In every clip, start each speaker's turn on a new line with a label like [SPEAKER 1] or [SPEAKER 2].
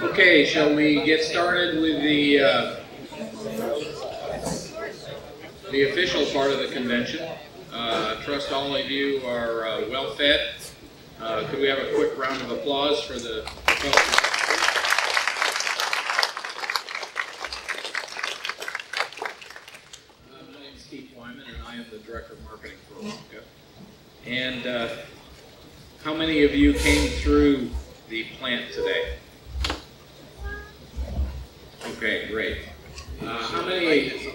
[SPEAKER 1] Okay, shall we get started with the official part of the convention? Trust all of you are well fed. Could we have a quick round of applause for the folks? My name is Steve Wyman, and I am the Director of Marketing for Aeronca. And how many of you came through the plant today? Okay, great. How many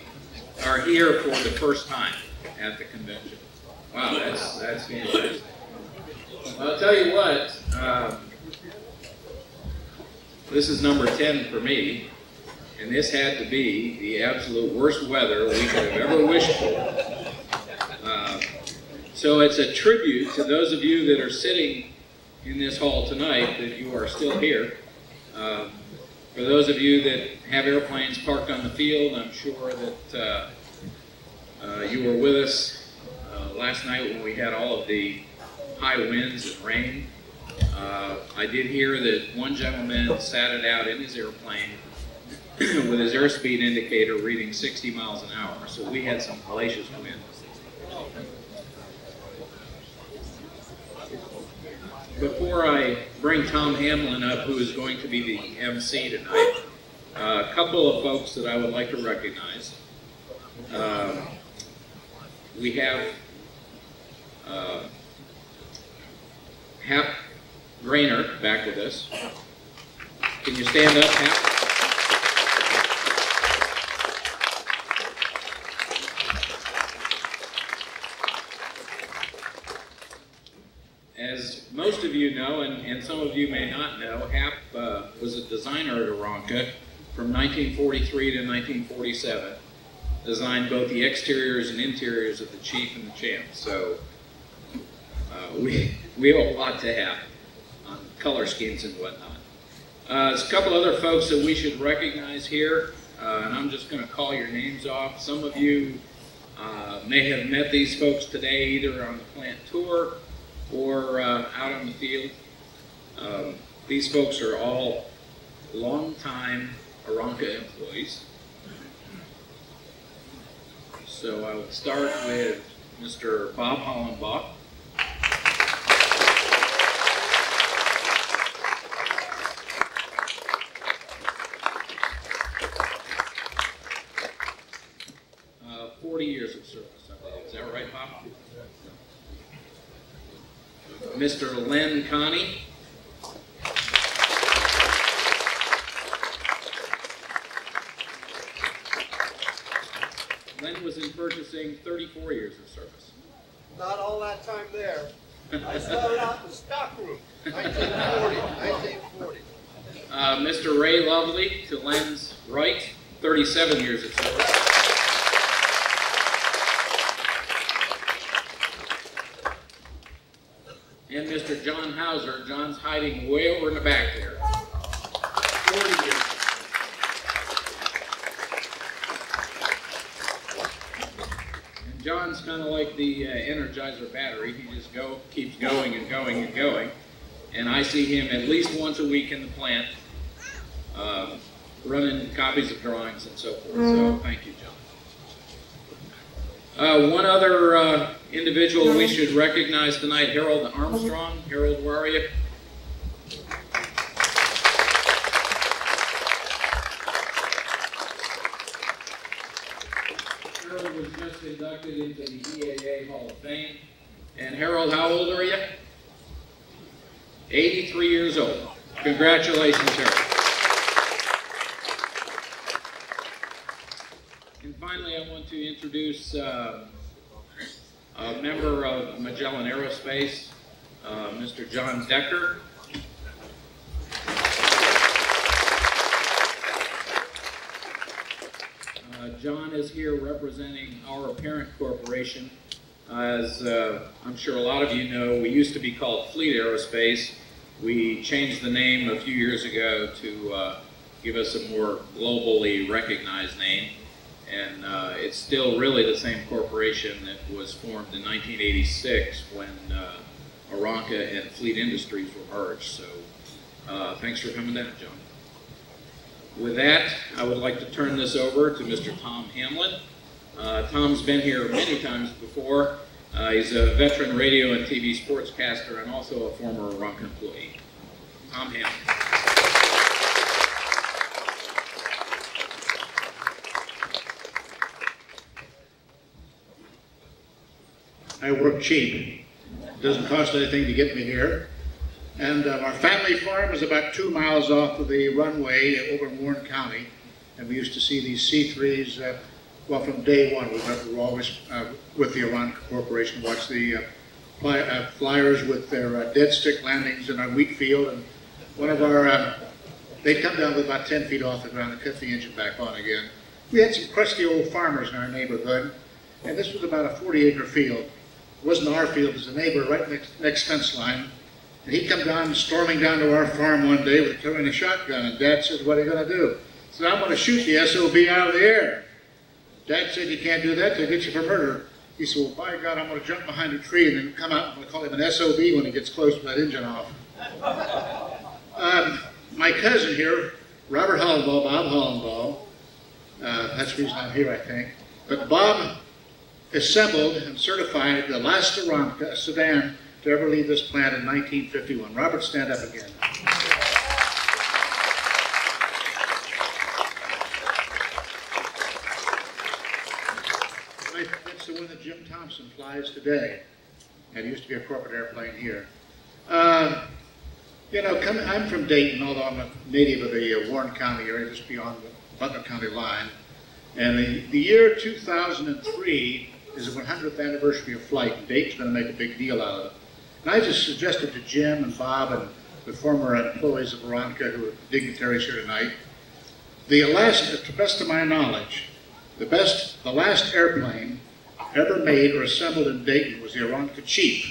[SPEAKER 1] are here for the first time at the convention? Wow, that's fantastic. Well, I'll tell you what, this is number 10 for me, and this had to be the absolute worst weather we could have ever wished for. So it's a tribute to those of you that are sitting in this hall tonight that you are still here. For those of you that have airplanes parked on the field, I'm sure that you were with us last night when we had all of the high winds and rain. I did hear that one gentleman sat it out in his airplane with his airspeed indicator reading 60 miles an hour, so we had some hellacious wind. Before I bring Tom Hamlin up, who is going to be the MC tonight, a couple of folks that I would like to recognize. We have Hap Grainer back with us. Can you stand up, Hap? As most of you know, and some of you may not know, Hap was a designer at Aeronca from 1943 to 1947. Designed both the exteriors and interiors of the Chief and the Champ. So we owe a lot to Hap on color schemes and whatnot. There's a couple other folks that we should recognize here, and I'm just going to call your names off. Some of you may have met these folks today either on the plant tour or out on the field. These folks are all long-time Aeronca employees. So I will start with Mr. Bob Hollenbach. Uh, 40 years of service, I believe. Is that right, Bob? Mr. Len Connie. Len was in purchasing 34 years of service.
[SPEAKER 2] Not all that time there. I started out in the stock room, 1940.
[SPEAKER 1] Mr. Ray Lovely, to Len's right, 37 years of service. And Mr. John Hauser. John's hiding way over in the back there. 40 years. And John's kind of like the Energizer battery. He just keeps going and going and going. And I see him at least once a week in the plant, running copies of drawings and so forth. So thank you, John. One other individual we should recognize tonight, Harold Armstrong. Harold, where are you? Harold was just inducted into the EAA Hall of Fame. And Harold, how old are you? 83 years old. Congratulations, Harold. And finally, I want to introduce a member of Magellan Aerospace, Mr. John Decker. John is here representing our parent corporation. As I'm sure a lot of you know, we used to be called Fleet Aerospace. We changed the name a few years ago to give us a more globally recognized name. And it's still really the same corporation that was formed in 1986 when Aeronca and Fleet Industries were merged. So thanks for coming down, John. With that, I would like to turn this over to Mr. Tom Hamlin. Tom's been here many times before. He's a veteran radio and TV sportscaster and also a former Aeronca employee. Tom Hamlin.
[SPEAKER 3] I work cheap. It doesn't cost anything to get me here. And our family farm is about 2 miles off of the runway over in Warren County. And we used to see these C-3s, well, from day one. We were always with the Aeronca Corporation, watch the flyers with their dead stick landings in our wheat field. And one of our, they'd come down with about 10 feet off the ground and cut the engine back on again. We had some crusty old farmers in our neighborhood. And this was about a 40-acre field. It wasn't our field, it was a neighbor right next fence line. And he'd come down, storming down to our farm one day with carrying a shotgun, and Dad said, "What are you going to do?" I said, "I'm going to shoot the SOB out of the air." Dad said, "You can't do that, they'll get you for murder." He said, "Well, by God, I'm going to jump behind a tree and then come out, I'm going to call him an SOB when he gets close to that engine off." My cousin here, Robert Hollenbaugh, Bob Hollenbaugh, that's the reason I'm here, I think. But Bob assembled and certified the last Aeronca sedan to ever leave this plant in 1951. Robert, stand up again. That's the one that Jim Thompson flies today. And it used to be a corporate airplane here. You know, I'm from Dayton, although I'm a native of the Warren County area, just beyond the Beckner County line. And the year 2003 is the 100th anniversary of flight, and Dayton's going to make a big deal out of it. And I just suggested to Jim and Bob and the former employees of Aeronca who are dignitaries here tonight, to the best of my knowledge, the last airplane ever made or assembled in Dayton was the Aeronca Chief.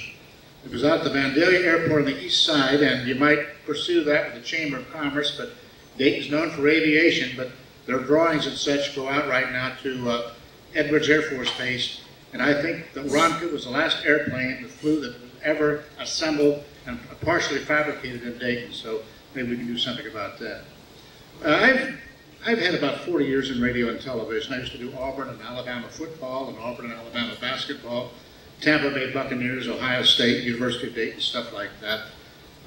[SPEAKER 3] It was out at the Vandalia Airport on the east side, and you might pursue that with the Chamber of Commerce, but Dayton's known for aviation, but their drawings and such go out right now to Edwards Air Force Base. And I think the Aeronca was the last airplane that flew that was ever assembled and partially fabricated in Dayton, so maybe we can do something about that. I've had about 40 years in radio and television. I used to do Auburn and Alabama football and Auburn and Alabama basketball, Tampa Bay Buccaneers, Ohio State, University of Dayton, stuff like that.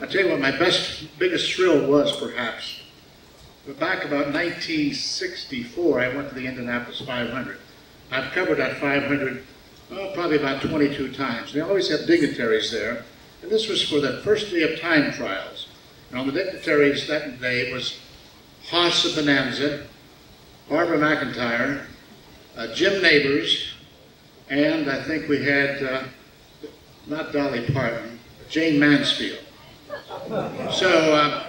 [SPEAKER 3] I'll tell you what my biggest thrill was, perhaps. But back about 1964, I went to the Indianapolis 500. I've covered that 500 probably about 22 times. They always have dignitaries there. And this was for the first day of time trials. And on the dignitaries that day was Haas of Bonanza, Barbara McIntyre, Jim Neighbors, and I think we had, not Dolly Parton, Jane Mansfield. So,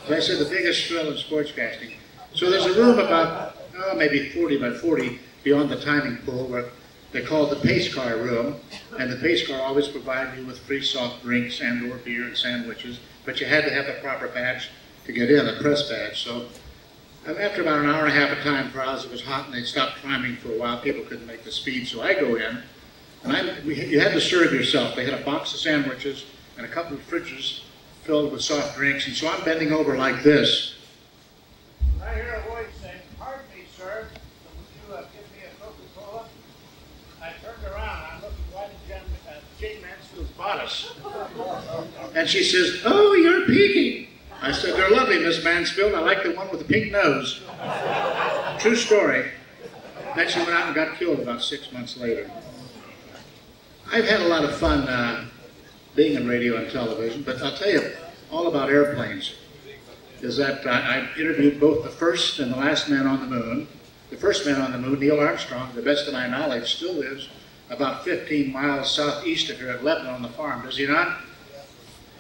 [SPEAKER 3] as I said, the biggest thrill in sportscasting. So there's a room about, maybe 40 by 40 beyond the timing pool where they call it the pace car room, and the pace car always provided you with free soft drinks and or beer and sandwiches, but you had to have the proper badge to get in, a press badge. So after about an hour and a half of time trials, it was hot and they stopped climbing for a while. People couldn't make the speed, so I go in, and you had to serve yourself. They had a box of sandwiches and a couple of fridges filled with soft drinks, and so I'm bending over like this.
[SPEAKER 2] I hear a voice saying, "Pardon me, sir, would you give me a Coca-Cola?" I turned around, I'm looking right at Jane Mansfield's bodice.
[SPEAKER 3] And she says, "Oh, you're peeking." I said, "They're lovely, Miss Mansfield. I like the one with the pink nose." True story. Then she went out and got killed about 6 months later. I've had a lot of fun being in radio and television, but I'll tell you all about airplanes. Is that I interviewed both the first and the last man on the moon. The first man on the moon, Neil Armstrong, to the best of my knowledge, still lives about 15 miles southeast of here at Lebanon on the farm, does he not?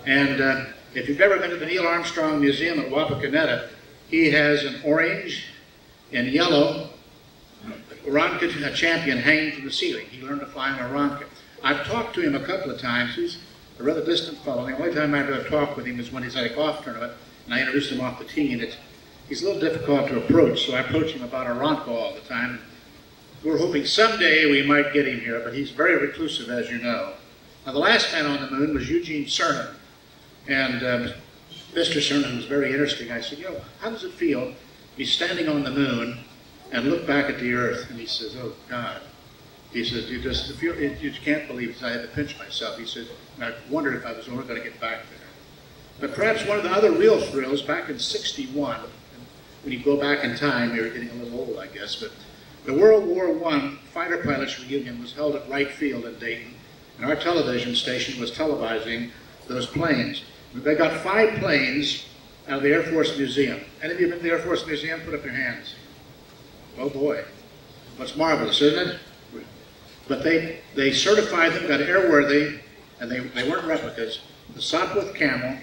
[SPEAKER 3] And if you've ever been to the Neil Armstrong Museum at Wapakoneta, he has an orange and yellow Aeronca champion hanging from the ceiling. He learned to fly in Aeronca. I've talked to him a couple of times. He's a rather distant fellow. The only time I've ever talked with him is when he's at a golf tournament, and I introduced him off the tee, and he's a little difficult to approach, so I approach him about Aeronca all the time. We're hoping someday we might get him here, but he's very reclusive, as you know. Now, the last man on the moon was Eugene Cernan. And Mr. Cernan was very interesting. I said, you know, how does it feel to be standing on the moon and look back at the Earth? And he says, oh, God. He says, you just feel, you can't believe it. I had to pinch myself. He said, I wondered if I was ever going to get back there. But perhaps one of the other real thrills, back in '61, when you go back in time, you're getting a little old, I guess, but the World War I fighter pilots reunion was held at Wright Field in Dayton, and our television station was televising those planes. They got 5 planes out of the Air Force Museum. Any of you been to the Air Force Museum? Put up your hands. Oh boy, what's marvelous, isn't it? But they certified them, got airworthy, and they weren't replicas. The Sopwith Camel,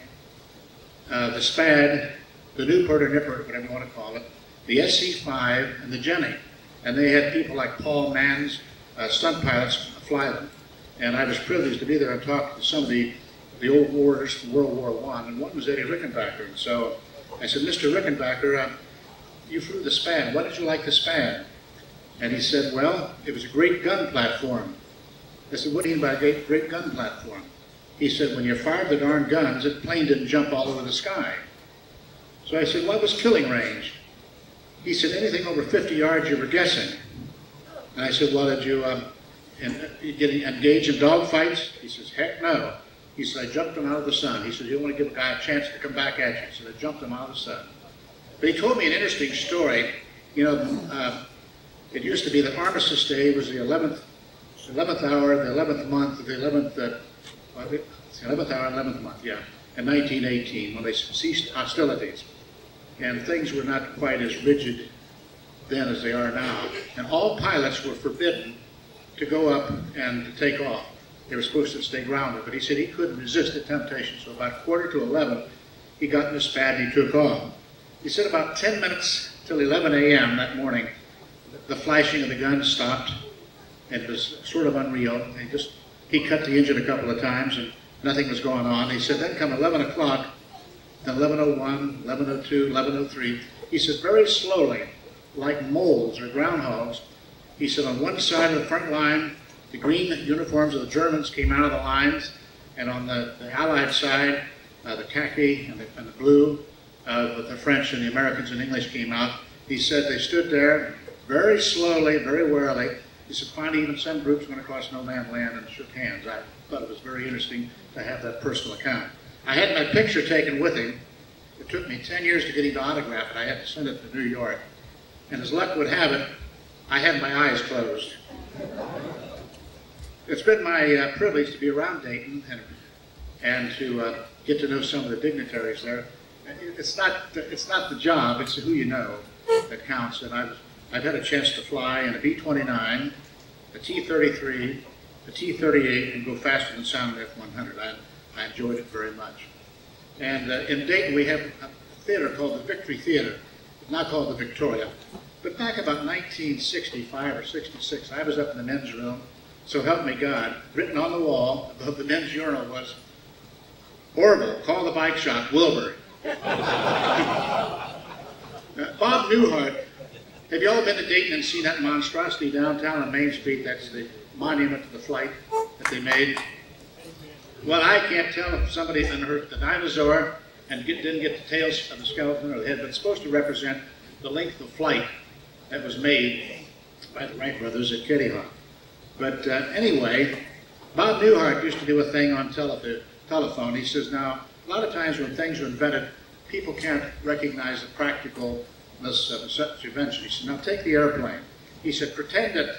[SPEAKER 3] the Spad, the Newport or Nippert, whatever you want to call it, the SC-5, and the Jenny. And they had people like Paul Mann's stunt pilots fly them. And I was privileged to be there and talk to some of the old warriors from World War I, and one was Eddie Rickenbacker. And so I said, Mr. Rickenbacker, you flew the Spad. Why did you like the Spad? And he said, well, it was a great gun platform. I said, what do you mean by a great gun platform? He said, when you fired the darn guns, the plane didn't jump all over the sky. So I said, what was killing range? He said, anything over 50 yards you were guessing. And I said, well, did you get engaged in dogfights? He says, heck no. He said, I jumped him out of the sun. He said, you don't want to give a guy a chance to come back at you. He said, I jumped him out of the sun. But he told me an interesting story. You know, it used to be that Armistice Day was the 11th hour, the 11th month, the 11th hour, 11th month, yeah, in 1918, when they ceased hostilities. And things were not quite as rigid then as they are now. And all pilots were forbidden to go up and to take off. They were supposed to stay grounded, but he said he couldn't resist the temptation. So about 11:15, he got in his Spad and he took off. He said about 10 minutes till 11 a.m. that morning, the flashing of the gun stopped, and it was sort of unreal. He cut the engine a couple of times, and nothing was going on. He said then come 11 o'clock, then 11:01, 11:02, 11:03. He said very slowly, like moles or groundhogs, he said on one side of the front line, the green uniforms of the Germans came out of the lines, and on the Allied side, the khaki and the blue of the French and the Americans and English came out. He said they stood there very slowly, very warily. He said finally even some groups went across no man's land and shook hands. I thought it was very interesting to have that personal account. I had my picture taken with him. It took me 10 years to get him to autograph it. I had to send it to New York. And as luck would have it, I had my eyes closed. It's been my privilege to be around Dayton and to get to know some of the dignitaries there. It's not the job, it's who you know that counts. And I've had a chance to fly in a B-29, a T-33, a T-38, and go faster than sound F-100. I enjoyed it very much. And in Dayton we have a theater called the Victory Theater, not called the Victoria. But back about 1965 or 66, I was up in the men's room, so help me God, written on the wall above the men's urinal was, Orville, call the bike shop, Wilbur. Bob Newhart, have you all been to Dayton and seen that monstrosity downtown on Main Street? That's the monument to the flight that they made. Well, I can't tell if somebody unearthed the dinosaur and didn't get the tails of the skeleton or the head, but it's supposed to represent the length of flight that was made by the Wright brothers at Kitty Hawk. But anyway, Bob Newhart used to do a thing on telephone. He says, now, a lot of times when things are invented, people can't recognize the practicalness of such invention. He said, now take the airplane. He said, pretend that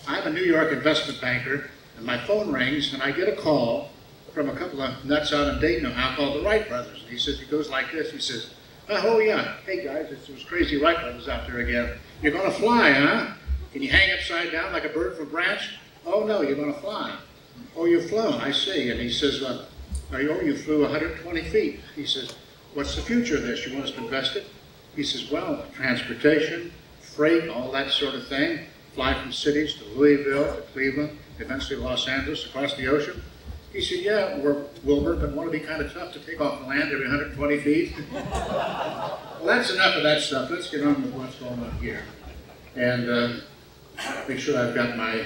[SPEAKER 3] I'm a New York investment banker, and my phone rings, and I get a call from a couple of nuts out in Dayton now called the Wright brothers. And he says, he goes like this, he says, oh yeah, hey guys, it's those crazy Wright brothers out there again. You're gonna fly, huh? Can you hang upside down like a bird from a branch? Oh no, you're gonna fly. Oh, you've flown, I see. And he says, you flew 120 feet. He says, what's the future of this? You want us to invest it? He says, well, transportation, freight, all that sort of thing. Fly from cities to Louisville, to Cleveland, eventually Los Angeles, across the ocean. He said, yeah, we're Wilbur, but want to be kind of tough to take off the land every 120 feet. Well, that's enough of that stuff. Let's get on with what's going on here. And make sure I've got my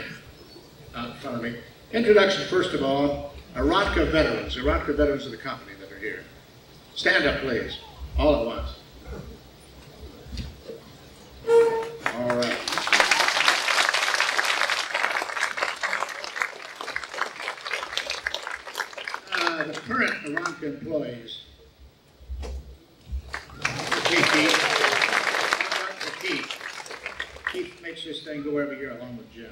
[SPEAKER 3] out in front of me. Introduction, first of all, Aeronca veterans of the company that are here. Stand up, please, all at once. All right. The current Aeronca employees. Keith makes this thing go every year along with Jim.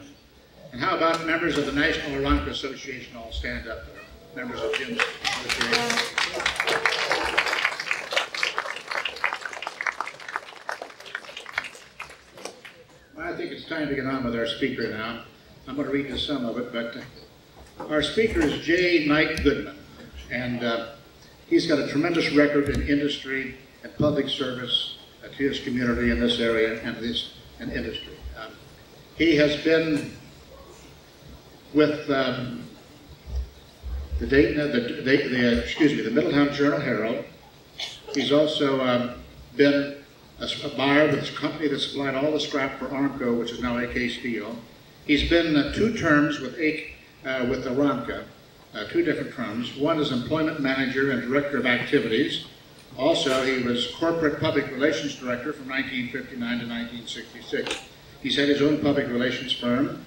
[SPEAKER 3] And how about members of the National Aeronca Association all stand up there? Members of Jim's association. I think it's time to get on with our speaker now. I'm going to read you some of it, but our speaker is J. Knight Goodman, and he's got a tremendous record in industry and public service to his community in this area and industry. He has been with the Middletown Journal-Herald. He's also been a buyer with a company that supplied all the scrap for Armco, which is now AK Steel. He's been 2 terms with Aeronca, 2 different terms. One is employment manager and director of activities. Also, he was corporate public relations director from 1959 to 1966. He's had his own public relations firm.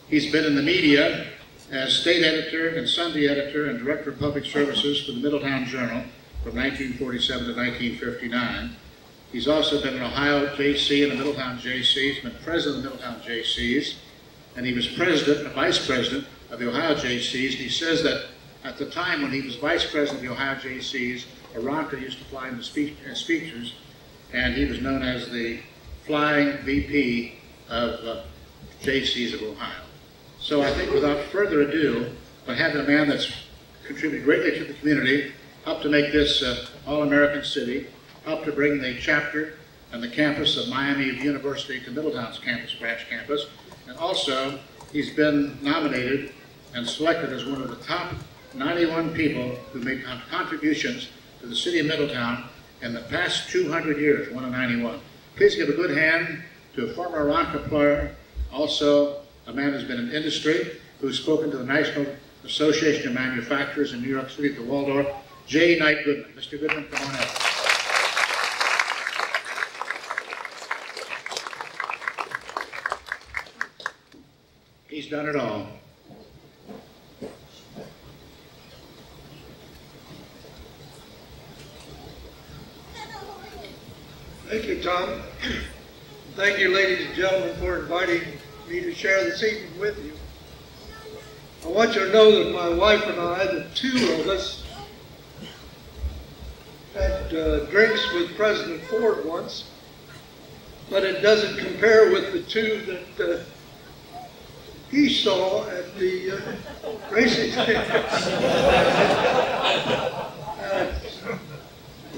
[SPEAKER 3] He's been in the media as state editor and Sunday editor and director of public services for the Middletown Journal from 1947 to 1959. He's also been an Ohio JC and a Middletown JC. He's been president of the Middletown JCs, and he was vice president of the Ohio JCs. And he says that at the time when he was vice president of the Ohio JCs, Aeronca used to fly in the speeches, and he was known as the flying VP of JCs of Ohio. So I think without further ado, by having a man that's contributed greatly to the community, helped to make this all-American city, helped to bring the chapter and the campus of Miami University to Middletown's branch campus, and also he's been nominated and selected as one of the top 91 people who made contributions to the city of Middletown in the past 200 years, 1 of 91. Please give a good hand to a former Aeronca employer, also a man who's been in industry, who's spoken to the National Association of Manufacturers in New York City at the Waldorf, J. Knight Goodman. Mr. Goodman, come on up. He's done it all.
[SPEAKER 4] Thank you, Tom. Thank you, ladies and gentlemen, for inviting me to share this evening with you. I want you to know that my wife and I, the 2 of us, had drinks with President Ford once, but it doesn't compare with the 2 that he saw at the racing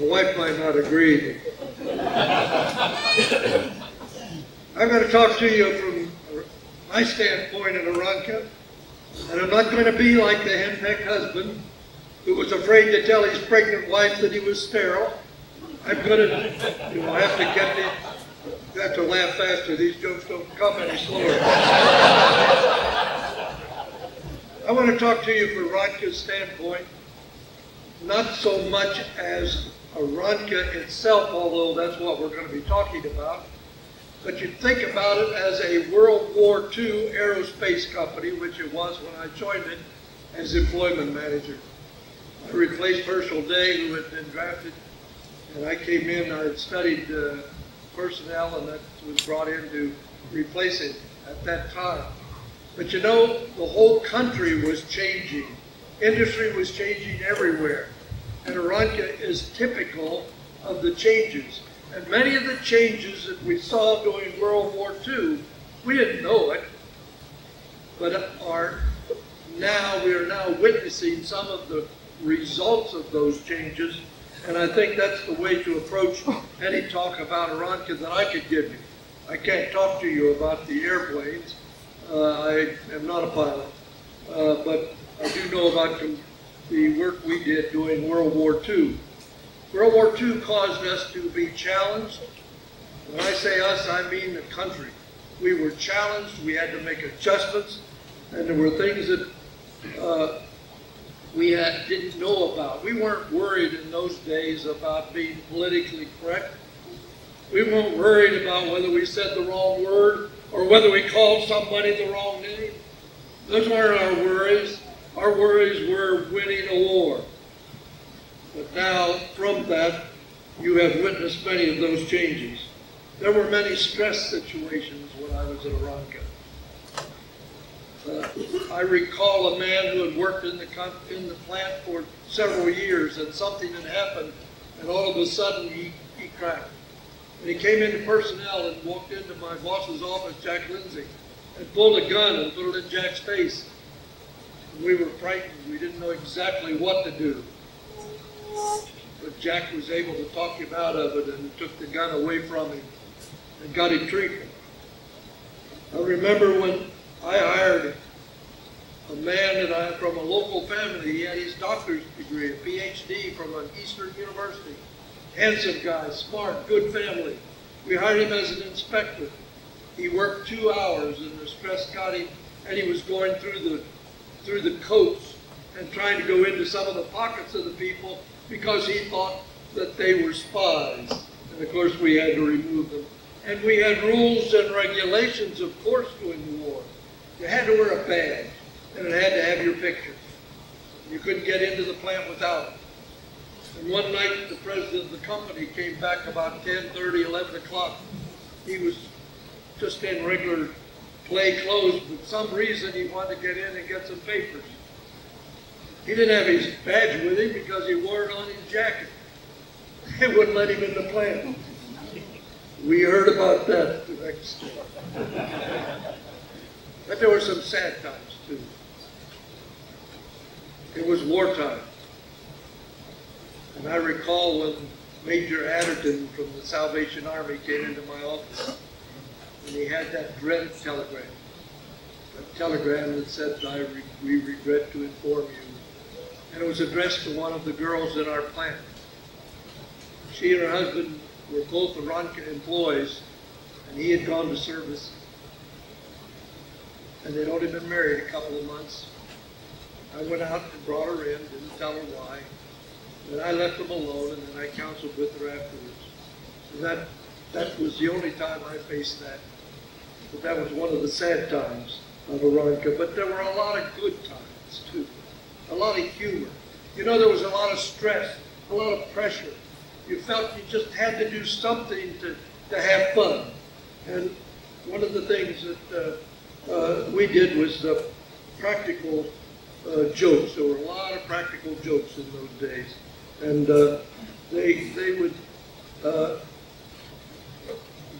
[SPEAKER 4] My wife might not agree. I'm going to talk to you from my standpoint at Aeronca, and I'm not going to be like the henpecked husband who was afraid to tell his pregnant wife that he was sterile. I'm going to, you have to laugh faster. These jokes don't come any slower. I want to talk to you from Aeronca's standpoint, not so much as Aeronca itself, although that's what we're going to be talking about, but you think about it as a World War II aerospace company, which it was when I joined it as employment manager. I replaced Herschel Day, who had been drafted, and I came in, I had studied personnel, and that was brought in to replace it at that time. But you know, the whole country was changing. Industry was changing everywhere. And Aeronca is typical of the changes. And many of the changes that we saw during World War II, we didn't know it, but we are now witnessing some of the results of those changes. And I think that's the way to approach any talk about Aeronca that I could give you. I can't talk to you about the airplanes. I am not a pilot, but I do know about the work we did during World War II. World War II caused us to be challenged. When I say us, I mean the country. We were challenged, we had to make adjustments, and there were things that we didn't know about. We weren't worried in those days about being politically correct. We weren't worried about whether we said the wrong word or whether we called somebody the wrong name. Those weren't our worries. Our worries were winning a war. But now, from that, you have witnessed many of those changes. There were many stress situations when I was at Aeronca. I recall a man who had worked in the plant for several years, and something had happened, and all of a sudden he cracked. And he came into personnel and walked into my boss's office, Jack Lindsay, and pulled a gun and put it in Jack's face. And we were frightened. We didn't know exactly what to do. But Jack was able to talk him out of it and took the gun away from him and got him treatment. I remember when I hired a man from a local family. He had his doctor's degree, a PhD from an Eastern university. Handsome guy, smart, good family. We hired him as an inspector. He worked 2 hours and the stress got him, and he was going through the coats and trying to go into some of the pockets of the people because he thought that they were spies. And of course we had to remove them. And we had rules and regulations, of course, during the war. You had to wear a badge, and it had to have your picture. You couldn't get into the plant without it. And one night, the president of the company came back about 10:30, 11 o'clock. He was just in regular play clothes, but for some reason he wanted to get in and get some papers. He didn't have his badge with him because he wore it on his jacket. They wouldn't let him in the plant. We heard about that the next day. But there were some sad times too. It was wartime. And I recall when Major Adderton from the Salvation Army came into my office, and he had that dreaded telegram. A telegram that said, we regret to inform you. And it was addressed to one of the girls in our plant. She and her husband were both Aeronca employees, and he had gone to service. And they'd only been married a couple of months. I went out and brought her in, didn't tell her why. And I left them alone, and then I counseled with her afterwards. And that was the only time I faced that. But that was one of the sad times of Aeronca. But there were a lot of good times, too. A lot of humor. You know, there was a lot of stress, a lot of pressure. You felt you just had to do something to have fun. And one of the things that we did was practical jokes. There were a lot of practical jokes in those days. And they would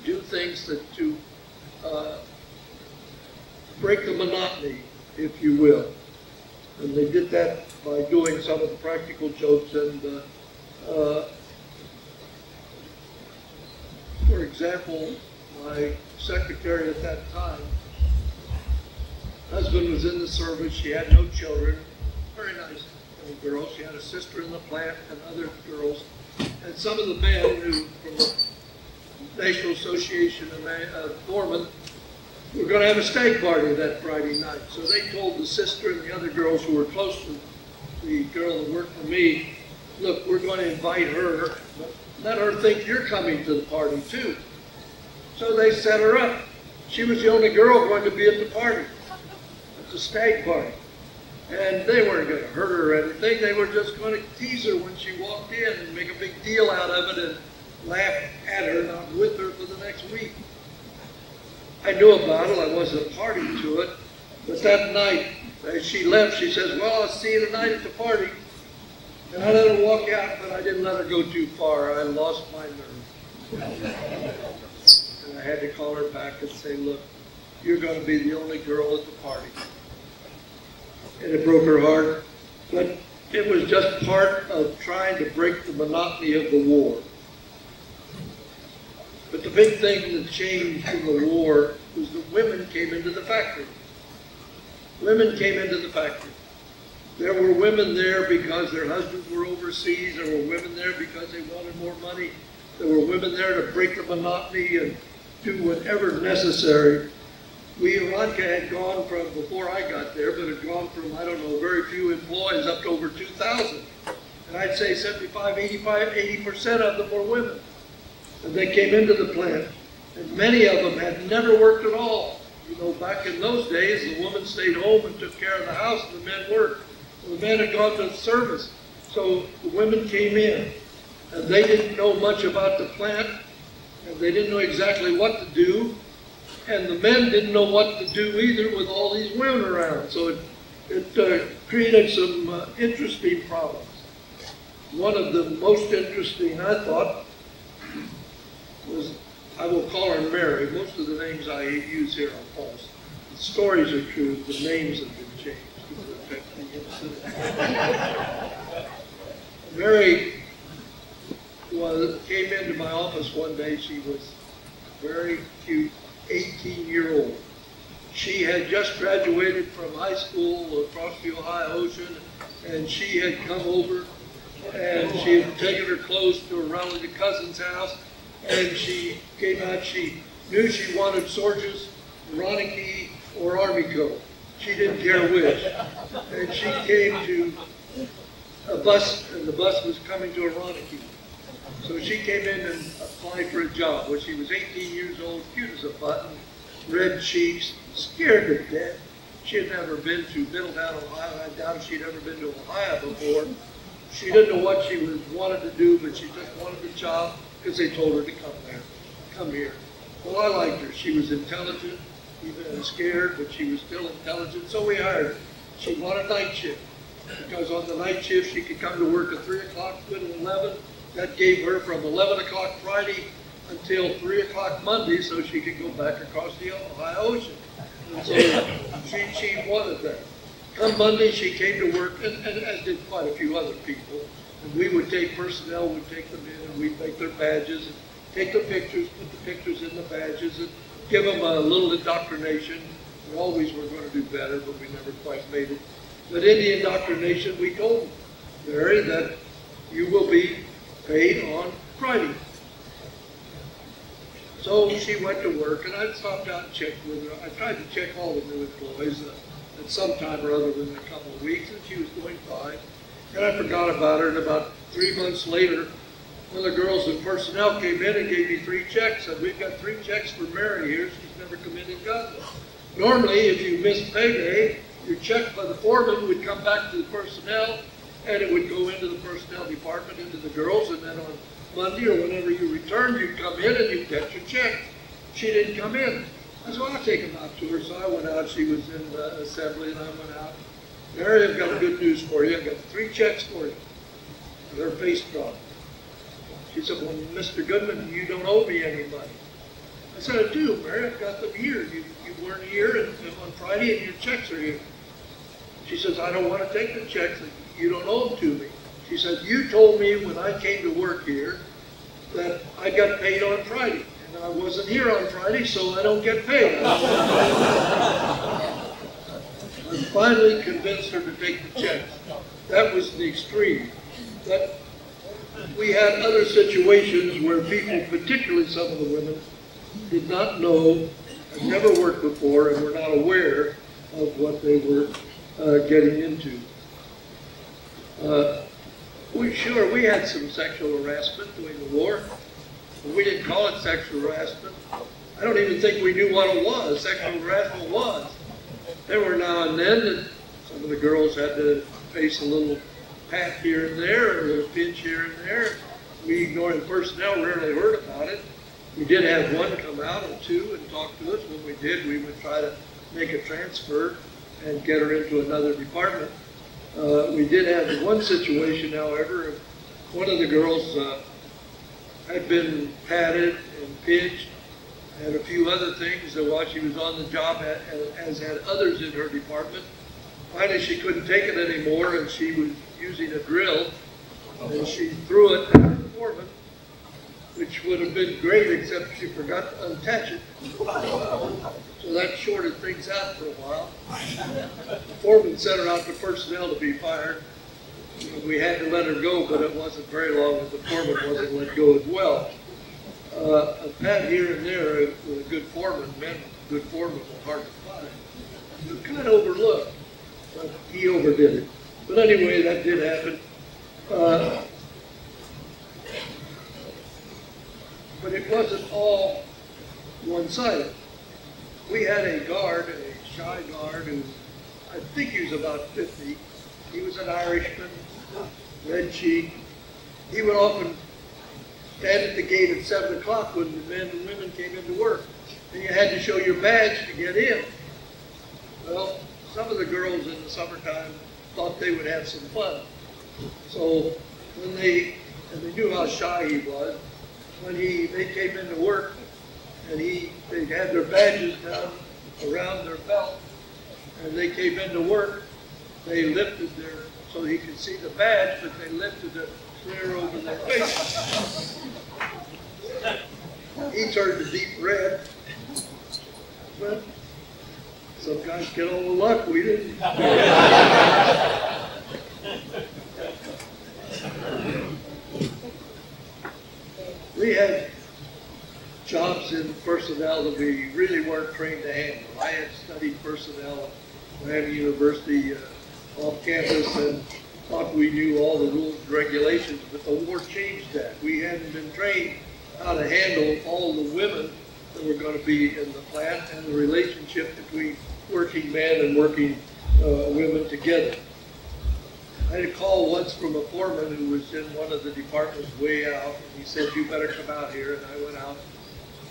[SPEAKER 4] do things to break the monotony, if you will. And they did that by doing some of the practical jokes. And for example, my secretary at that time, husband was in the service. She had no children. Very nice little girl. She had a sister in the plant and other girls. And some of the men who, from the National Association of Foremen, were going to have a steak party that Friday night. So they told the sister and the other girls who were close to the girl that worked for me, look, we're going to invite her, but let her think you're coming to the party too. So they set her up. She was the only girl going to be at the party. It's a stag party. And they weren't going to hurt her or anything. They were just going to tease her when she walked in and make a big deal out of it and laugh at her and I'm with her for the next week. I knew about it. I wasn't a party to it. But that night, as she left, she says, well, I'll see you tonight at the party. And I let her walk out, but I didn't let her go too far. I lost my nerve. And I had to call her back and say, look, you're going to be the only girl at the party. And it broke her heart. But it was just part of trying to break the monotony of the war. But the big thing that changed in the war was that women came into the factory. Women came into the factory. There were women there because their husbands were overseas. There were women there because they wanted more money. There were women there to break the monotony and do whatever necessary. Aeronca had gone from, before I got there, but had gone from, I don't know, very few employees up to over 2,000. And I'd say 75, 85, 80% of them were women. And they came into the plant, and many of them had never worked at all. You know, back in those days, the woman stayed home and took care of the house, and the men worked. The men had gone to service. So the women came in, and they didn't know much about the plant, and they didn't know exactly what to do, and the men didn't know what to do either with all these women around. So it created some interesting problems. One of the most interesting, I thought, was, I will call her Mary. Most of the names I use here are false. The stories are true, the names have been changed to protect the innocent. Mary came into my office one day. She was a very cute 18-year-old. She had just graduated from high school across the Ohio Ocean, and she had come over, and she had taken her clothes to a relative cousin's house, and she came out. She knew she wanted Sorges, Aeronca, or Army Corps. She didn't care which. And she came to a bus, and the bus was coming to Aeronca. So she came in and applied for a job. When she was 18 years old, cute as a button, red cheeks, scared to death. She had never been to Middletown, Ohio. I doubt if she'd ever been to Ohio before. She didn't know what she wanted to do, but she just wanted the job because they told her to come here. Well, I liked her. She was intelligent, even scared, but she was still intelligent, so we hired her. She wanted night shift, because on the night shift she could come to work at 3 o'clock, quit at 11. That gave her from 11 o'clock Friday until 3 o'clock Monday, so she could go back across the Ohio Ocean. And so she wanted that. Come Monday, she came to work, and as did quite a few other people. And we would take personnel, we'd take them in, and we'd make their badges, and take the pictures, put the pictures in the badges, and give them a little indoctrination. We always were going to do better, but we never quite made it. But in the indoctrination, we told Mary that you will be paid on Friday. So she went to work, and I stopped out and checked with her. I tried to check all the new employees at some time or other within a couple of weeks, and she was doing fine. And I forgot about her, and about 3 months later, one of the girls in personnel came in and gave me 3 checks. Said, we've got 3 checks for Mary here. She's never come in and got them. Normally, if you missed payday, your check by the foreman would come back to the personnel, and it would go into the personnel department, into the girls, and then on Monday or whenever you returned, you'd come in and you'd get your check. She didn't come in. I said, well, I'll take them out to her. So I went out. She was in assembly, and I went out. Mary, I've got good news for you. I've got 3 checks for you. And her face dropped. She said, well, Mr. Goodman, you don't owe me any money. I said, I do, Mary. I've got them here. You weren't here on Friday, and your checks are here. She says, I don't want to take the checks. You don't owe them to me. She said, you told me when I came to work here that I got paid on Friday. And I wasn't here on Friday, so I don't get paid. I finally convinced her to take the checks. That was the extreme. But we had other situations where people, particularly some of the women, did not know, had never worked before, and were not aware of what they were getting into. We had some sexual harassment during the war. We didn't call it sexual harassment. I don't even think we knew what it was. Sexual harassment was. There were now and then that some of the girls had to face a little pat here and there, or a pinch here and there. We, ignoring personnel, rarely heard about it. We did have one come out or 2 and talk to us. When we did, we would try to make a transfer and get her into another department. We did have one situation, however, one of the girls had been patted and pinched and a few other things that while she was on the job, as had others in her department. Finally, she couldn't take it anymore, and she was using a drill, and she threw it at her foreman, which would have been great, except she forgot to unattach it. So that shorted things out for a while. The foreman sent her out to personnel to be fired. We had to let her go, but it wasn't very long that the foreman wasn't let go as well. A pat here and there with a good foreman meant good foreman was hard to find. He was kind of overlooked, but he overdid it. But anyway, that did happen. But it wasn't all one-sided. We had a guard, a shy guard, who I think he was about 50. He was an Irishman, red cheek. He would often stand at the gate at 7 o'clock when the men and women came into work. And you had to show your badge to get in. Well, some of the girls in the summertime thought they would have some fun. So when they knew how shy he was, when they came into work and they had their badges down around their belt, and they came into work, they lifted so he could see the badge, but they lifted it clear over their face. He turned a deep red. But some guys get all the luck, we didn't. We had jobs in personnel that we really weren't trained to handle. I had studied personnel at Miami University off campus and thought we knew all the rules and regulations, but the war changed that. We hadn't been trained how to handle all the women that were going to be in the plant and the relationship between working men and working women together. I had a call once from a foreman who was in one of the departments way out, and he said, "You better come out here," and I went out.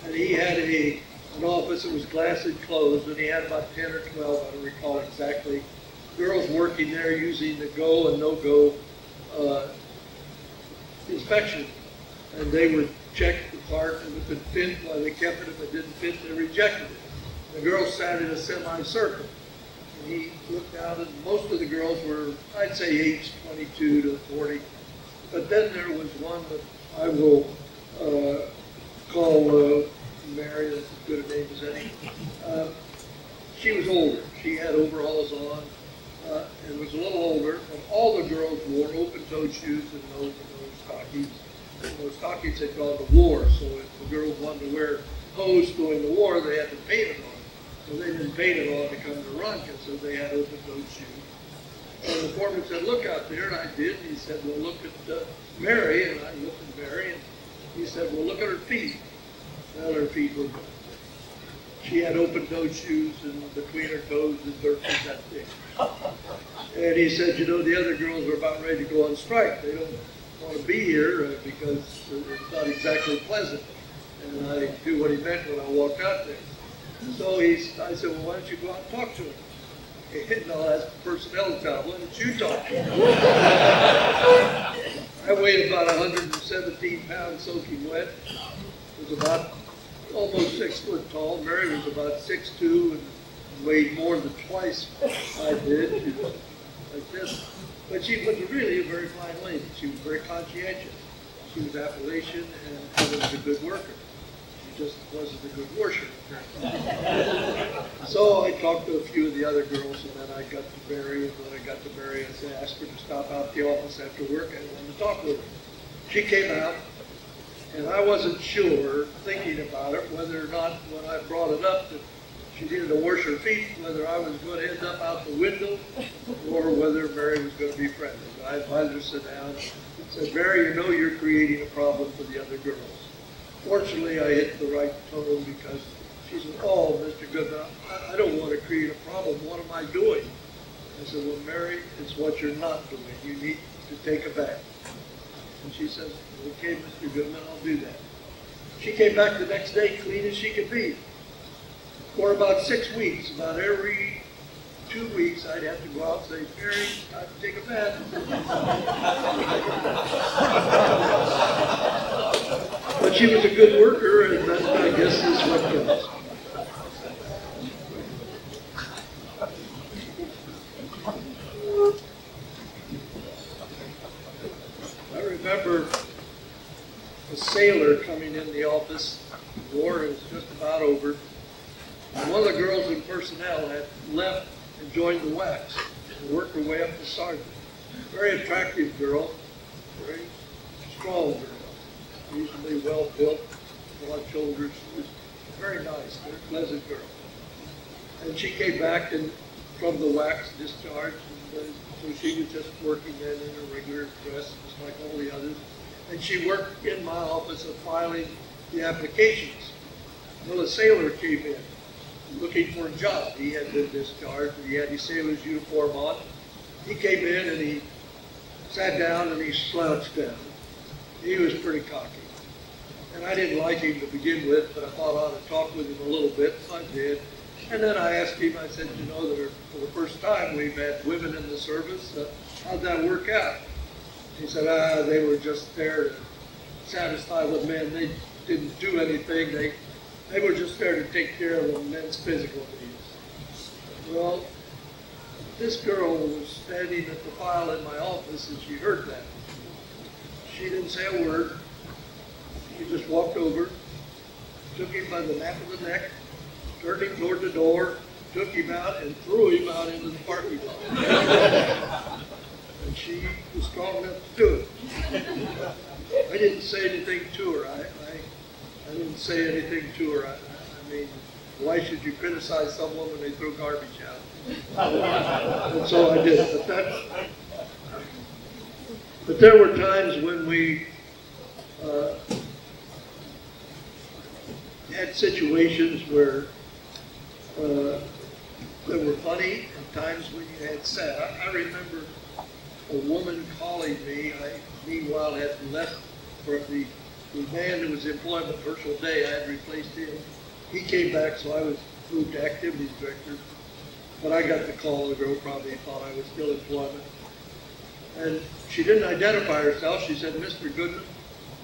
[SPEAKER 4] And he had an office that was glass enclosed, and he had about 10 or 12, I don't recall exactly, girls working there using the go and no-go inspection. And they would check the part, and if it fit, well, they kept it. If it didn't fit, they rejected it. The girls sat in a semicircle. And he looked out, and most of the girls were, I'd say, aged 22 to 40. But then there was one that I will call Mary, that's as good a name as any. She was older. She had overalls on and was a little older. And all the girls wore open-toed shoes and no stockings. And those stockings had gone to war, so if the girls wanted to wear hose going to war, they had to paint it on. So they didn't paint it on to come to Aeronca, so they had open-toed shoes. And the foreman said, "Look out there," and I did. And he said, "Well, look at Mary," and I looked at Mary, and he said, "Well, look at her feet." Well, her feet were good. She had open-toed shoes, and between her toes, the dirt was that thick. And he said, "You know, the other girls are about ready to go on strike. They don't want to be here because it's not exactly pleasant." And I knew what he meant when I walked out there. So I said, "Well, why don't you go out and talk to him?" "No, that's the personnel job. Why don't you talk to him?" I weighed about 117 pounds soaking wet. Was about almost 6 foot tall. Mary was about 6'2" and weighed more than twice I did. She was like this. But she was really a very fine lady. She was very conscientious. She was Appalachian and was a good worker. She just wasn't a good worshiper. So I talked to a few of the other girls, and then I got to Mary, and when I got to Mary, I asked her to stop out at the office after work, and I wanted to talk with her. She came out, and I wasn't sure, thinking about it, whether or not when I brought it up that she needed to wash her feet, whether I was going to end up out the window or whether Mary was going to be friendly. But I invited her to sit down and said, "Mary, you know you're creating a problem for the other girls." Fortunately, I hit the right tone because she said, "Oh, Mr. Goodman, I don't want to create a problem. What am I doing?" I said, "Well, Mary, it's what you're not doing. You need to take a bath." And she said, "Okay, Mr. Goodman, I'll do that." She came back the next day clean as she could be. For about 6 weeks, about every 2 weeks, I'd have to go out and say, "Mary, I have to take a bath." But she was a good worker, and that, I guess, is what counts. I remember a sailor coming in the office. The war was just about over. And one of the girls in personnel had left and joined the wax and worked her way up to sergeant. Very attractive girl, very strong girl, reasonably well built, broad shoulders. She was very nice, very pleasant girl. And she came back from the wax discharge, and so she was just working then in her regular dress, just like all the others. And she worked in my office of filing the applications. Well, a sailor came in looking for a job. He had been discharged, and he had his sailor's uniform on. He came in and he sat down and he slouched down. He was pretty cocky. And I didn't like him to begin with, but I thought I ought to talk with him a little bit, so I did. And then I asked him, I said, you know, that for the first time we've had women in the service. How'd that work out? He said, they were just there to satisfy the men. They didn't do anything. They were just there to take care of the men's physical needs. Well, this girl was standing at the file in my office and she heard that. She didn't say a word. She just walked over, took him by the nape of the neck, turned him toward the door, took him out and threw him out into the parking lot. And she was strong enough to do it. I didn't say anything to her. I didn't say anything to her. I mean, why should you criticize someone when they throw garbage out? And so I did. But there were times when we had situations where that were funny and times when you had sad. I remember a woman calling me. I, meanwhile, had left for the man who was employment Herschel Day. I had replaced him. He came back, so I was moved to activities director. But I got the call. The girl probably thought I was still employment. And she didn't identify herself. She said, Mr. Goodman,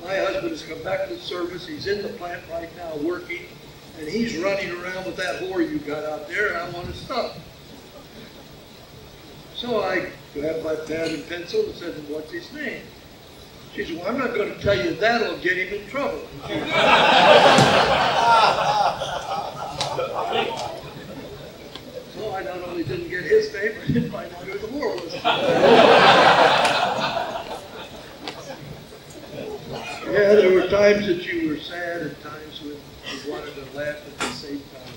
[SPEAKER 4] my husband has come back to the service. He's in the plant right now working, and he's running around with that whore you got out there, and I want to stop. So I grabbed my pad and pencil and said, what's his name? She said, well, I'm not going to tell you that. It'll get him in trouble. So I not only didn't get his name, I didn't find out who the whore was. Yeah, there were times that you were sad and times when you wanted to laugh at the same time.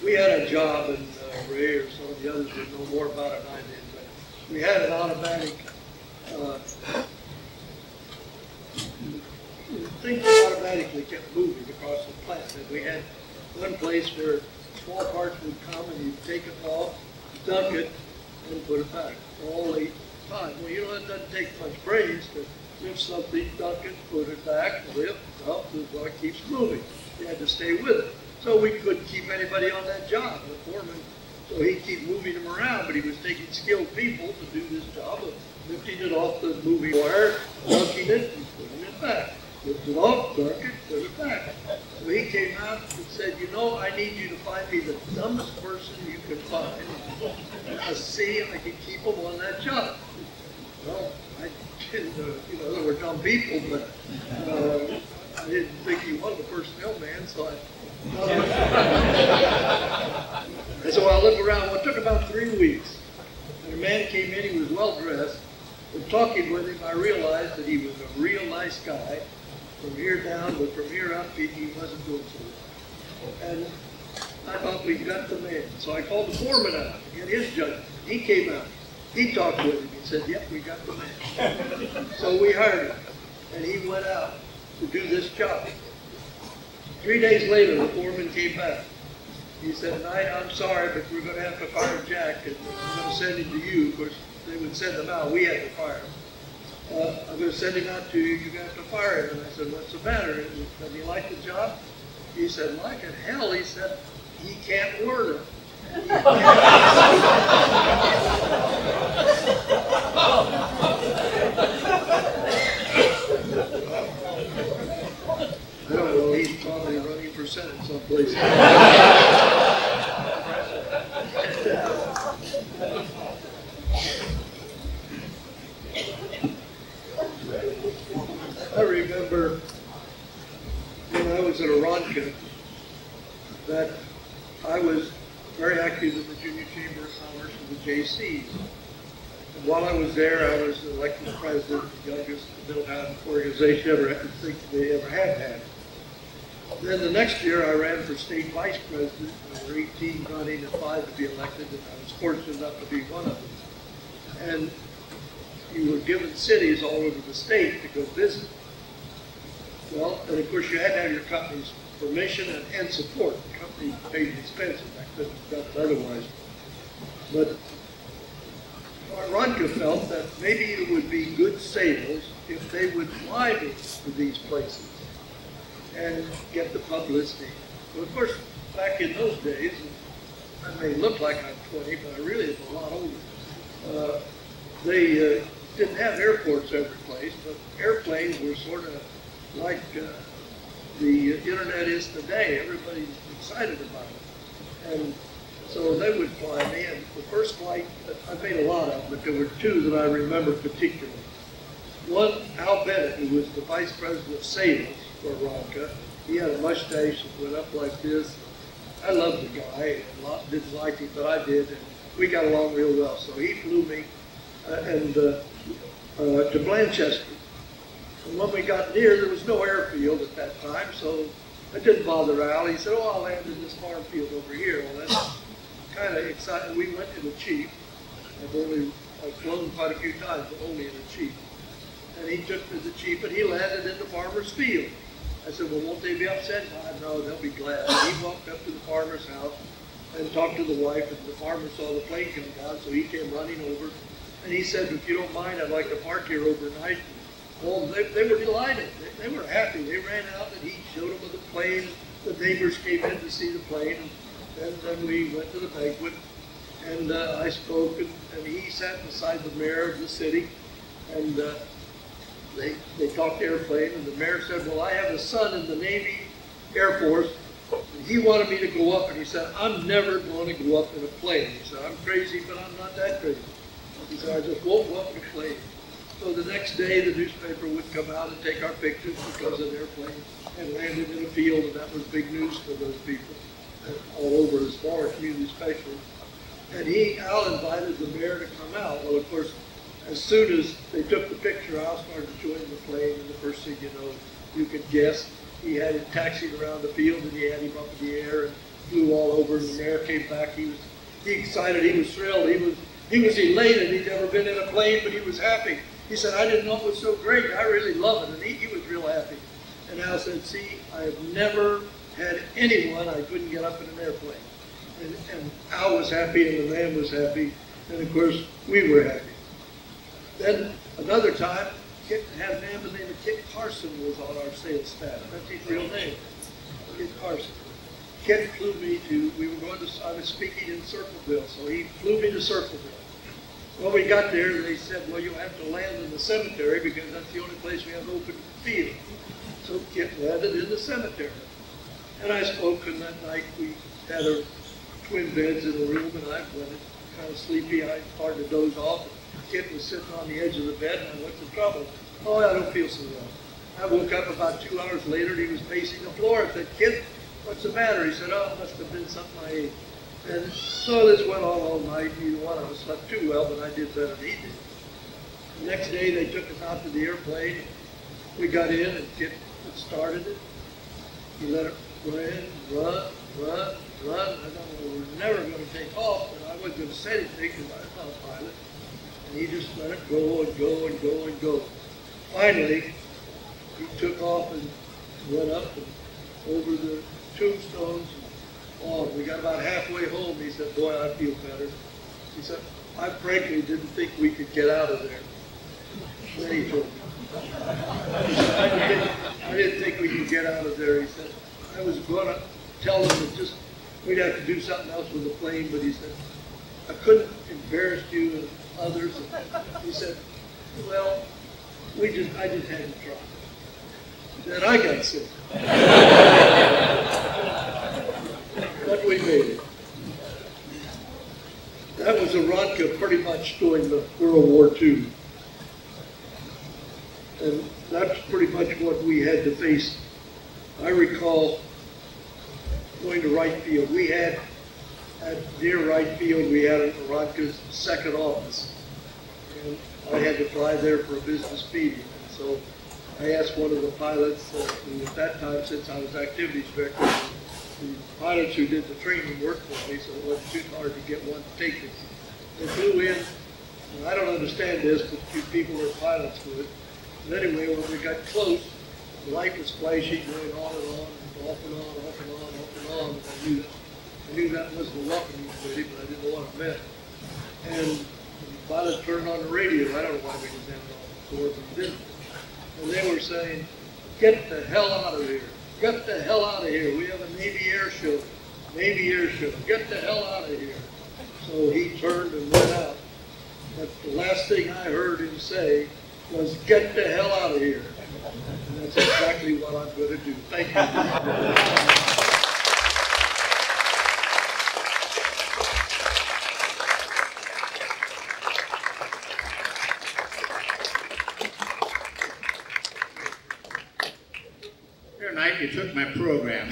[SPEAKER 4] We had a job, and Ray or some of the others would know more about it than I did, but we had an automatic, things automatically kept moving across the plant. And we had one place where small parts would come and you'd take it off, dunk it, and put it back all the time. Well, you know, it doesn't take much brains to lift something, dunk it, put it back, lift, up, so it keeps moving. You had to stay with it. So we couldn't keep anybody on that job. The foreman, so he'd keep moving them around, but he was taking skilled people to do this job of lifting it off the moving wire, dunking it, and putting it back. Lift it off, dunk it, put it back. So he came out and said, you know, I need you to find me the dumbest person you can find. And see if I can keep them on that job. Well, I didn't, you know, there were dumb people, but I didn't think he was a personnel man, so and so I looked around. Well, it took about 3 weeks. And a man came in, he was well dressed. And talking with him, I realized that he was a real nice guy from here down, but from here up, he wasn't doing so well. And I thought, we got the man. So I called the foreman out to get his judgment. He came out. He talked with him. He said, yep, we got the man. So we hired him. And he went out to do this job. 3 days later, the foreman came back. He said, Knight, I'm sorry, but we're going to have to fire Jack, and I'm going to send him to you. Of course, they would send him out. We had to fire him. I'm going to send him out to you. You're going to have to fire him. And I said, what's the matter? Does he like the job? He said, like it hell. He said, he can't learn it. I don't know, he's probably running for Senate someplace. I remember when I was at Aeronca that I was very active in the Junior Chamber of Commerce and the JCs. And while I was there, I was elected president, the youngest Middletown organization they ever had had. Then the next year I ran for state vice president. There were 18 running and 5 to be elected, and I was fortunate enough to be one of them. And you were given cities all over the state to go visit. Well, and of course you had to have your company's permission and support. The company paid the expenses. I couldn't have done it otherwise. But Aeronca felt that maybe it would be good sales if they would fly me to these places and get the publicity. Well, of course, back in those days, I may look like I'm 20, but I really am a lot older. They didn't have airports every place, but airplanes were sort of like the internet is today. Everybody's excited about it. And so they would fly me, and the first flight, I made a lot of them, but there were 2 that I remember particularly. One, Al Bennett, who was the vice president of sales for Aeronca. He had a mustache that went up like this. I loved the guy, and didn't like him, but I did, and we got along real well. So he flew me to Blanchester. And when we got near, there was no airfield at that time, so it didn't bother Al. He said, oh, I'll land in this farm field over here. Well, that's kind of exciting. We went in a Chief. I've flown quite a few times, but only in a Chief. And he took me to the Chief, and he landed in the farmer's field. I said, well, won't they be upset? No, they'll be glad. And he walked up to the farmer's house and talked to the wife, and the farmer saw the plane come down, so he came running over. And he said, if you don't mind, I'd like to park here overnight. Well, they were delighted. They were happy. They ran out, and he showed them the plane. The neighbors came in to see the plane, and then we went to the banquet, and I spoke, and he sat beside the mayor of the city, and they talked airplane, and the mayor said, well, I have a son in the Navy Air Force, and he wanted me to go up, and he said, I'm never going to go up in a plane. He said, I'm crazy, but I'm not that crazy. He said, I just won't go up in a plane. So the next day, the newspaper would come out and take our pictures because an airplane had landed in a field, and that was big news for those people all over, as far as community specialists. And Al invited the mayor to come out. Well, of course, as soon as they took the picture, Al started showing the plane, and the first thing you know, you could guess, he had it taxied around the field, and he had him up in the air and flew all over, and the mayor came back. He was excited, he was thrilled, he was elated. He'd never been in a plane, but he was happy. He said, I didn't know it was so great. I really love it. And he was real happy. And Al said, see, I have never had anyone I couldn't get up in an airplane. And Al was happy, and the man was happy. And of course, we were happy. Then another time, Kit had a man by the name of Kit Carson was on our sales staff. That's his real name, Kit Carson. Kit flew me I was speaking in Circleville, so he flew me to Circleville. When we got there, they said, well, you'll have to land in the cemetery because that's the only place we have open field. So Kit landed in the cemetery. And I spoke, and that night we had our twin beds in the room, and I went kind of sleepy. I started to doze off. Kit was sitting on the edge of the bed, and I went to trouble. Oh, I don't feel so well. I woke up about 2 hours later, and he was pacing the floor. I said, Kit, what's the matter? He said, oh, it must have been something I ate. And so this went on all night. Neither one of us slept too well, but I did better than he did. The next day, they took us out to the airplane. We got in, and Kit started it. He let it run. I thought we were never going to take off, and I wasn't going to say anything because I was not a pilot. And he just let it go and go and go and go. Finally, he took off and went up and over the tombstones. We got about halfway home. He said, boy, I feel better. He said, I frankly didn't think we could get out of there. Then he told me. I didn't think we could get out of there. He said, I was going to tell them that we'd have to do something else with the plane, but he said, I couldn't embarrass you and others. And he said, well, I just had to try. Then I got sick. But we made it. That was Aeronca pretty much during the World War II. And that's pretty much what we had to face. I recall going to right field. We had, near right field, we had Aeronca's second office. And I had to fly there for a business meeting. And so I asked one of the pilots, who at that time, since I was activities director, the pilots who did the training worked for me, so it wasn't too hard to get one to take it. They flew in, and I don't understand this, but few people are pilots would. But anyway, when we got close, the light was flashing, going on and on, and off and on, off and on, off and on. And I knew that was the welcome committee, but I didn't know what it meant. And the pilot turned on the radio. I don't know why we didn't have it on before, but we didn't. And they were saying, "Get the hell out of here. Get the hell out of here. We have a Navy air show. Navy air show. Get the hell out of here." So he turned and went out. But the last thing I heard him say was, "Get the hell out of here." And that's exactly what I'm going to do. Thank you.
[SPEAKER 3] Tonight you took my program.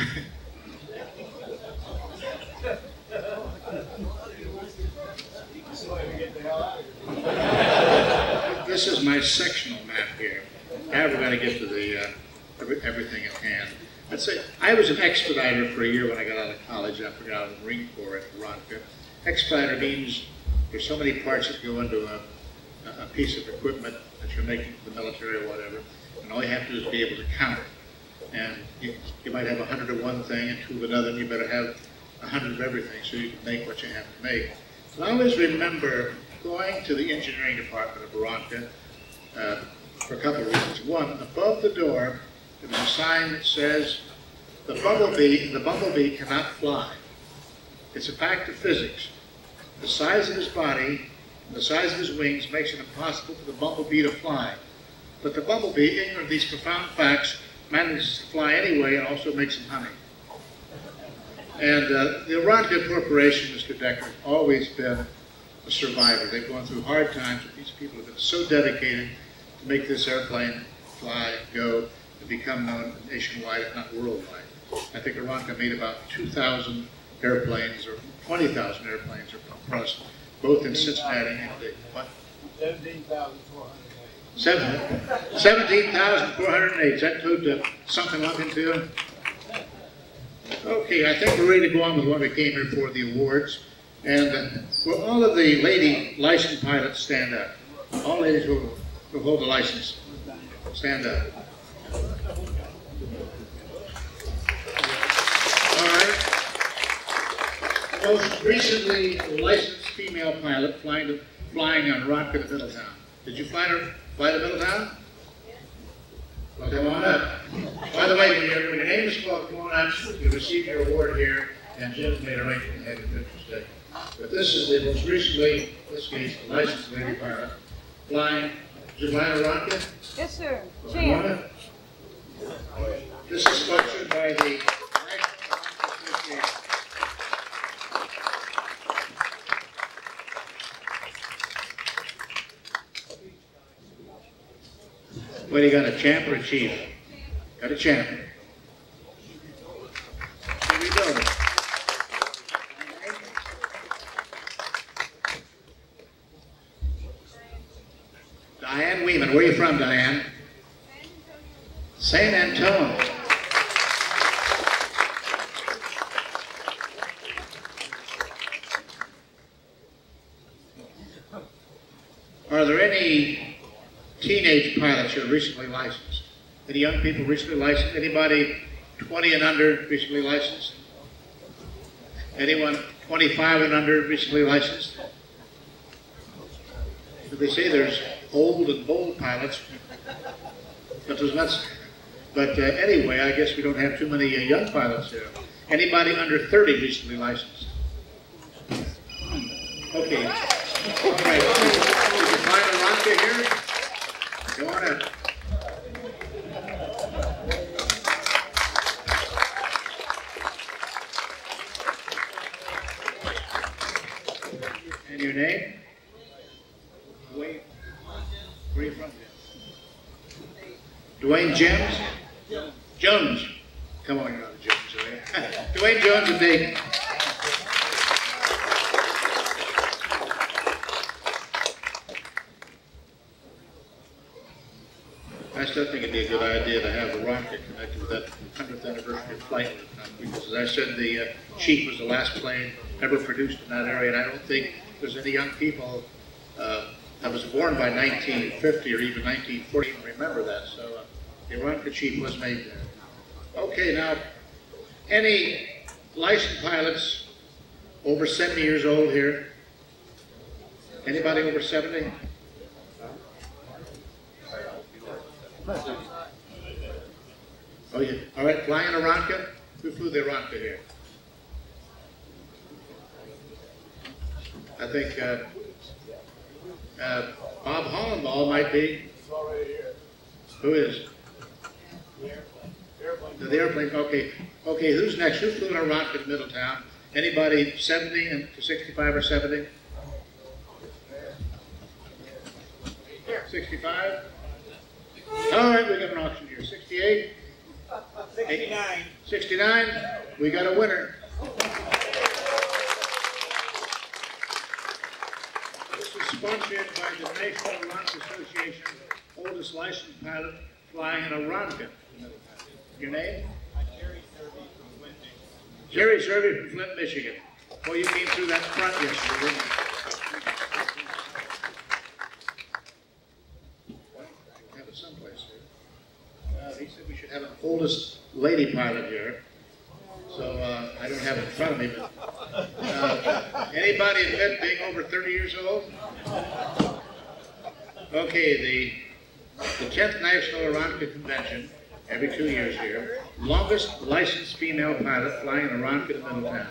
[SPEAKER 3] This is my sectional map here. Now we're going to get to the everything at hand. I'd say I was an expediter for a year when I got out of college after I got out of the Marine Corps at Aeronca. Expediter means there's so many parts that go into a piece of equipment that you're making for the military or whatever, and all you have to do is be able to count it. And you might have 100 of one thing and 2 of another, and you better have 100 of everything so you can make what you have to make. And I always remember going to the engineering department of Aeronca for a couple of reasons. One, above the door, there was a sign that says, the bumblebee cannot fly. It's a fact of physics. The size of his body, the size of his wings makes it impossible for the bumblebee to fly. But the bumblebee, ignorant of these profound facts, manages to fly anyway and also makes some honey. And the Aeronca Corporation, Mr. Beckner, has always been a survivor. They've gone through hard times, but these people have been so dedicated to make this airplane fly, go, and become known nationwide, if not worldwide. I think Aeronca made about 2,000 airplanes, or 20,000 airplanes across, both in Cincinnati and what?
[SPEAKER 2] 17,408.
[SPEAKER 3] 17,408. Is that to something I'm into? Okay, I think we're ready to go on with what we came here for, the awards. And will all of the lady licensed pilots stand up? All ladies who hold the license, stand up. All right. Most recently licensed female pilot flying on Aeronca to Middletown. Did you fly to Middletown? Well, come on up. By the way, when your name is called, come on up. You receive your award here, and Jim's made arrangements to have your pictures taken. But this is the most recently, in this case, the licensed lady pilot flying. Did you fly to Aeronca?
[SPEAKER 5] Yes, sir.
[SPEAKER 3] Jim. This is sponsored by the National Association. What, you got a champ or a chief? Got a champ. Here we go. Diane Weeman. Where are you from, Diane? San Antonio. Are there any teenage pilots who are recently licensed? Any young people recently licensed? Anybody 20 and under recently licensed? Anyone 25 and under recently licensed? They say there's old and bold pilots, but there's not. But anyway, I guess we don't have too many young pilots here. Anybody under 30 recently licensed? Okay. All right. Did you find Aeronca here? Go on up. And your name? Dwayne. Where are you from? Dwayne Jones? Jones. Come on, you're not a Jones, are you? Dwayne Jones and Dayton. I still think it'd be a good idea to have Aeronca connected with that 100th anniversary flight, because as I said, the Chief was the last plane ever produced in that area, and I don't think there's any young people that was born by 1950 or even 1940 even remember that. So the Aeronca Chief was made there. Okay, now, any licensed pilots over 70 years old here? Anybody over 70? Oh, yeah. All right, flying Aeronca? Who flew the Aeronca here? I think Bob Hollenball might be. Who is? The airplane. Okay. Okay, who's next? Who flew an Aeronca to Middletown? Anybody 70 and to 65 or 70? 65? All right, we got an auction here. 68?
[SPEAKER 2] 69.
[SPEAKER 3] 69? We got a winner. This is sponsored by the National Aeronca Association, oldest licensed pilot flying an Aeronca. Your name? Jerry Serby from Flint, Michigan. Well, you came through that front yesterday, didn't you? Have it someplace here. He said we should have an oldest lady pilot here. So I don't have it in front of me, but anybody admit being over 30 years old? Okay, the 10th National Aeronca Convention, every 2 years here, longest licensed female pilot flying an Aeronca to Middletown.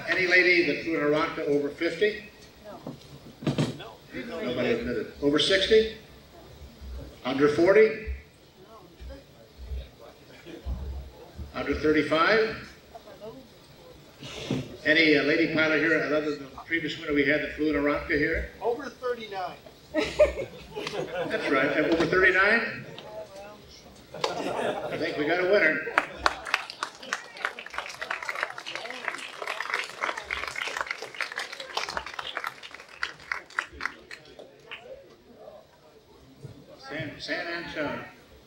[SPEAKER 3] Any lady that flew an Aeronca over 50? No. Nobody admitted. Over 60? Under 40? Under 35? Any lady pilot here, other than the previous winner we had that flew an Aeronca here?
[SPEAKER 2] Over 39.
[SPEAKER 3] That's right. Over 39? I think we got a winner.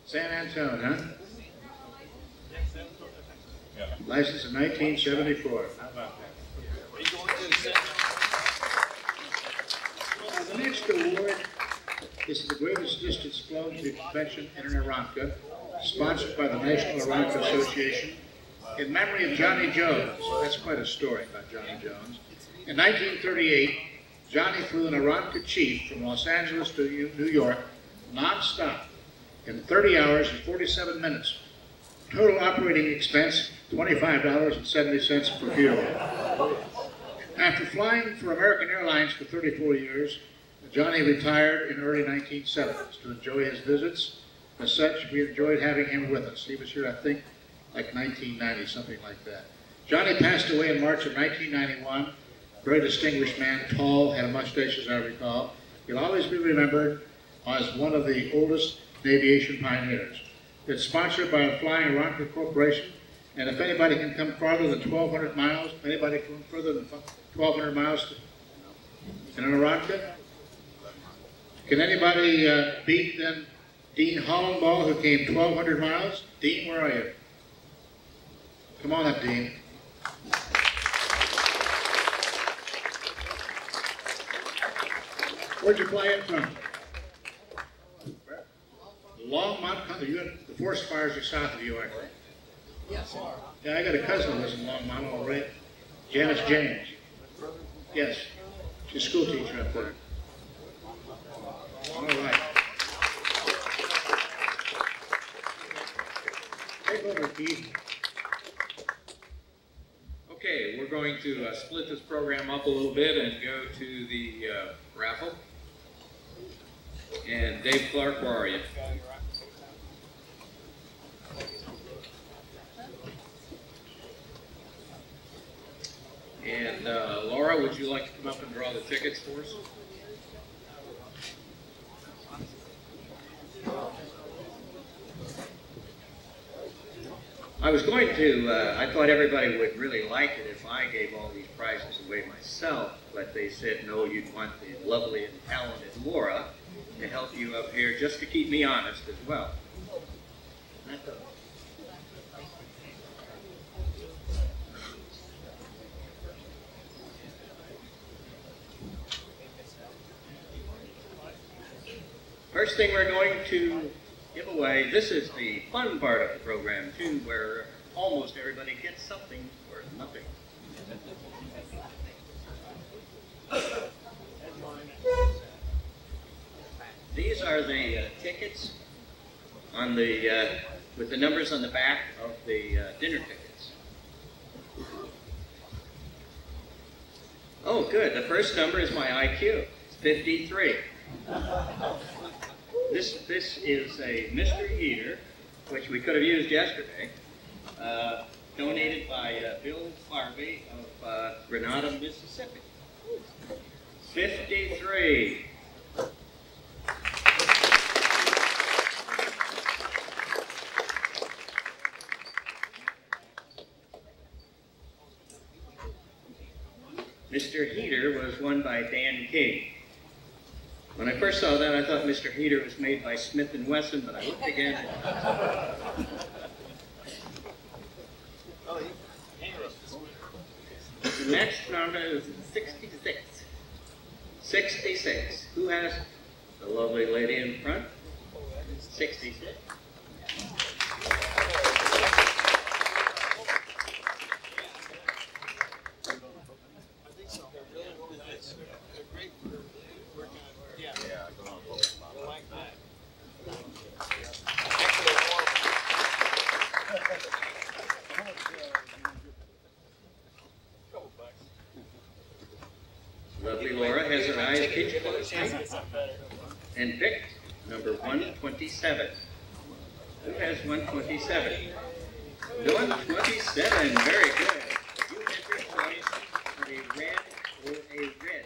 [SPEAKER 3] San Antone, huh? License in 1974. How about that? The next award is the greatest distance flown to the convention in an Aeronca, sponsored by the National Aeronca Association, in memory of Johnny Jones. That's quite a story about Johnny Jones. In 1938, Johnny flew an Aeronca Chief from Los Angeles to New York, non-stop, in 30 hours and 47 minutes. Total operating expense, $25.70 for fuel. After flying for American Airlines for 34 years, Johnny retired in early 1970s to enjoy his visits. As such, we enjoyed having him with us. He was here, I think, like 1990, something like that. Johnny passed away in March of 1991. Very distinguished man, tall, had a mustache as I recall. He'll always be remembered as one of the oldest aviation pioneers. It's sponsored by the Flying Aeronca Corporation, and if anybody can come farther than 1,200 miles, anybody come further than 1,200 miles in an Aeronca? Can anybody beat then Dean Hollenball, who came 1,200 miles? Dean, where are you? Come on up, Dean. Where'd you fly in from? Longmont Country. The forest fires are south of you, aren't they? Yes. Yeah, I got a cousin who lives in Longmont, all right. Janice James. Yes. She's a school teacher up there. All right. Take over, Keith.
[SPEAKER 1] Okay, we're going to split this program up a little bit and go to the raffle. And Dave Clark, where are you? And Laura, would you like to come up and draw the tickets for us? I was going to, I thought everybody would really like it if I gave all these prizes away myself, but they said, no, you'd want the lovely and talented Laura.
[SPEAKER 5] to help you up here, just to keep me honest as well. First thing we're going to give away, this is the fun part of the program too, where almost everybody gets something for nothing. These are the tickets on the with the numbers on the back of the dinner tickets. Oh, good. The first number is my IQ. It's 53. This is a mystery heater, which we could have used yesterday, donated by Bill Farby of Grenada, Mississippi. 53. Mr. Heater was won by Dan King. When I first saw that, I thought Mr. Heater was made by Smith & Wesson, but I looked again. The next number is 66. 66. Who has the lovely lady in front? 66. Lovely Laura has her eyes pitched closely and picked number 127. Who has 127? 127, very good. You had your choice of a red or a red.